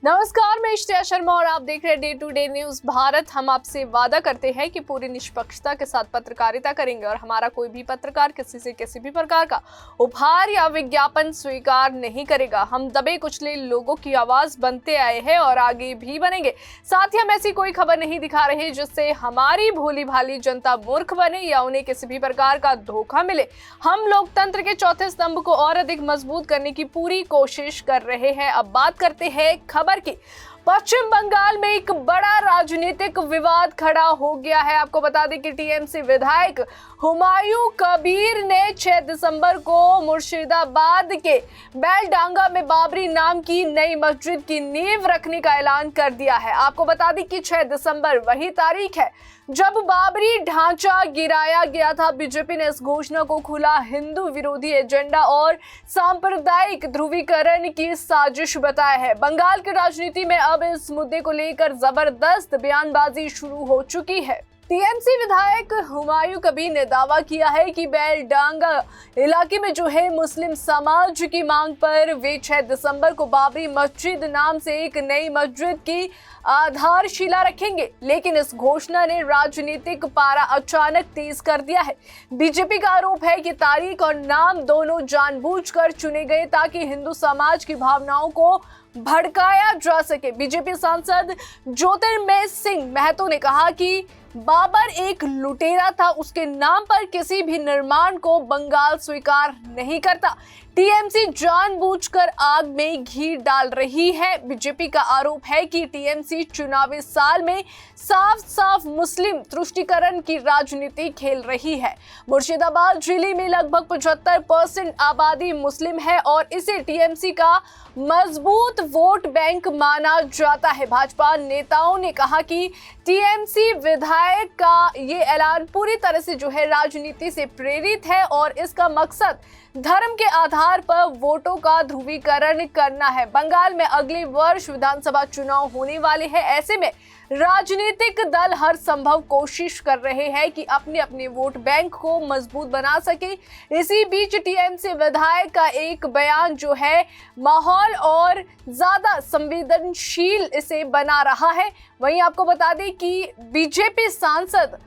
नमस्कार, मैं श्रेया शर्मा और आप देख रहे हैं day to day news Bharat. हम आपसे वादा करते हैं कि पूरी निष्पक्षता के साथ पत्रकारिता करेंगे और हमारा कोई भी पत्रकार किसी से किसी भी प्रकार का उपहार या विज्ञापन स्वीकार नहीं करेगा। हम दबे कुचले लोगों की आवाज बनते आए हैं और आगे भी बनेंगे। साथ ही हम ऐसी कोई खबर नहीं दिखा रहे जिससे हमारी भोली भाली जनता मूर्ख बने या उन्हें किसी भी प्रकार का धोखा मिले। हम लोकतंत्र के चौथे स्तंभ को और अधिक मजबूत करने की पूरी कोशिश कर रहे हैं। अब बात करते हैं खबर की। पश्चिम बंगाल में एक बड़ा राजनीतिक विवाद खड़ा हो गया है। आपको बता दें कि टीएमसी विधायक हुमायूं कबीर ने 6 दिसंबर को मुर्शिदाबाद के बेलडांगा में बाबरी नाम की नई मस्जिद की नींव रखने का ऐलान कर दिया है। आपको बता दें कि 6 दिसंबर वही तारीख है जब बाबरी ढांचा गिराया गया था। बीजेपी ने इस घोषणा को खुला हिंदू विरोधी एजेंडा और सांप्रदायिक ध्रुवीकरण की साजिश बताया है। बंगाल की राजनीति में अब इस मुद्दे को लेकर जबरदस्त बयानबाजी शुरू हो चुकी है। टीएमसी विधायक हुमायूं कबीर ने दावा किया है कि बेलडांगा इलाके में जो है मुस्लिम समाज की मांग पर वे 6 दिसंबर को बाबरी मस्जिद नाम से एक नई मस्जिद की आधारशिला रखेंगे। लेकिन इस घोषणा ने राजनीतिक पारा अचानक तेज कर दिया है। बीजेपी का आरोप है कि तारीख और नाम दोनों जानबूझकर चुने गए ताकि हिंदू समाज की भावनाओं को भड़काया जा सके। बीजेपी सांसद ज्योतिर्मय सिंह महतो ने कहा कि बाबर एक लुटेरा था, उसके नाम पर किसी भी निर्माण को बंगाल स्वीकार नहीं करता। टीएमसी जानबूझकर आग में घी डाल रही है। बीजेपी का आरोप है कि टीएमसी चुनावी साल में साफ साफ मुस्लिम तुष्टीकरण की राजनीति खेल रही है। मुर्शिदाबाद जिले में लगभग 75% आबादी मुस्लिम है और इसे टीएमसी का मजबूत वोट बैंक माना जाता है। भाजपा नेताओं ने कहा कि टीएमसी विधायक का ये ऐलान पूरी तरह से जो है राजनीति से प्रेरित है और इसका मकसद धर्म के आधार पर वोटों का ध्रुवीकरण करना है। बंगाल में अगले वर्ष विधानसभा चुनाव होने वाले हैं। ऐसे में राजनीतिक दल हर संभव कोशिश कर रहे हैं कि अपने अपने वोट बैंक को मजबूत बना सके। इसी बीच टीएमसी विधायक का एक बयान जो है माहौल और ज्यादा संवेदनशील इसे बना रहा है। वहीं आपको बता दें कि बीजेपी सांसद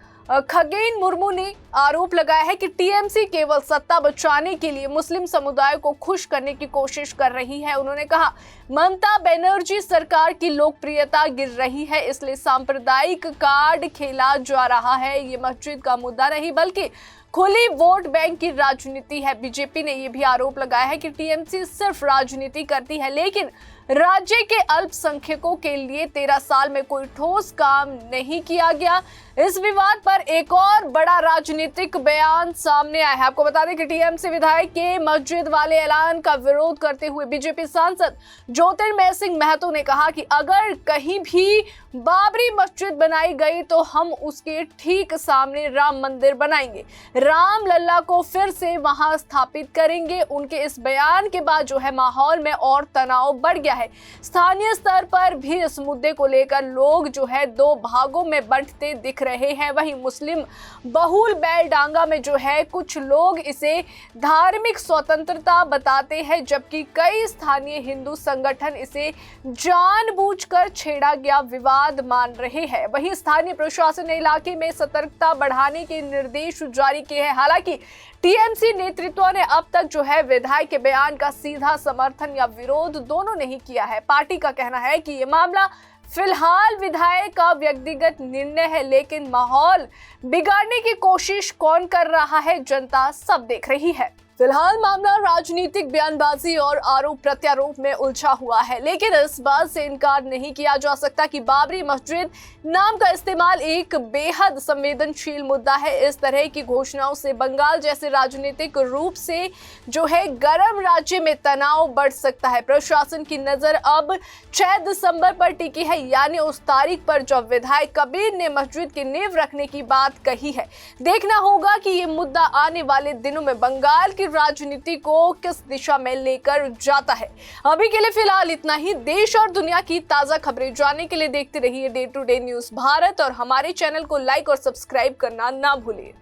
खगेन मुर्मू ने आरोप लगाया है कि टीएमसी केवल सत्ता बचाने के लिए मुस्लिम समुदाय को खुश करने की कोशिश कर रही है। उन्होंने कहा, ममता बनर्जी सरकार की लोकप्रियता गिर रही है, इसलिए सांप्रदायिक कार्ड खेला जा रहा है। ये मस्जिद का मुद्दा नहीं बल्कि खुली वोट बैंक की राजनीति है। बीजेपी ने यह भी आरोप लगाया है कि टीएमसी सिर्फ राजनीति करती है लेकिन राज्य के अल्पसंख्यकों के लिए 13 साल में कोई ठोस काम नहीं किया गया। इस विवाद पर एक और बड़ा राजनीतिक बयान सामने आया है। आपको बता दें कि टीएमसी विधायक के मस्जिद वाले ऐलान का विरोध करते हुए बीजेपी सांसद ज्योतिर्मय सिंह महतो ने कहा कि अगर कहीं भी बाबरी मस्जिद बनाई गई तो हम उसके ठीक सामने राम मंदिर बनाएंगे, राम लल्ला को फिर से वहां स्थापित करेंगे। उनके इस बयान के बाद जो है माहौल में और तनाव बढ़ गया है। स्थानीय स्तर पर भी इस मुद्दे को लेकर लोग जो है 2 भागों में बंटते दिख रहे हैं। वहीं मुस्लिम बहुल बेलडांगा में जो है कुछ लोग इसे धार्मिक स्वतंत्रता बताते हैं जबकि कई स्थानीय हिंदू संगठन इसे जानबूझकर छेड़ा गया विवाद मान रहे हैं। वहीं स्थानीय प्रशासन ने इलाके में सतर्कता बढ़ाने के निर्देश जारी किए हैं। हालांकि टीएमसी नेतृत्व ने अब तक जो है विधायक के बयान का सीधा समर्थन या विरोध दोनों नहीं किया है। पार्टी का कहना है कि ये मामला फिलहाल विधायक का व्यक्तिगत निर्णय है लेकिन माहौल बिगाड़ने की कोशिश कौन कर रहा है, जनता सब देख रही है। फिलहाल मामला राजनीतिक बयानबाजी और आरोप प्रत्यारोप में उलझा हुआ है लेकिन इस बात से इनकार नहीं किया जा सकता कि बाबरी मस्जिद नाम का इस्तेमाल एक बेहद संवेदनशील मुद्दा है। इस तरह की घोषणाओं से बंगाल जैसे राजनीतिक रूप से जो है गर्म राज्य में तनाव बढ़ सकता है। प्रशासन की नजर अब 6 दिसंबर पर टिकी है, यानी उस तारीख पर जब विधायक कबीर ने मस्जिद की नींव रखने की बात कही है। देखना होगा कि ये मुद्दा आने वाले दिनों में बंगाल की राजनीति को किस दिशा में लेकर जाता है। अभी के लिए फिलहाल इतना ही। देश और दुनिया की ताजा खबरें जानने के लिए देखते रहिए day to day news Bharat और हमारे चैनल को लाइक और सब्सक्राइब करना ना भूलिए।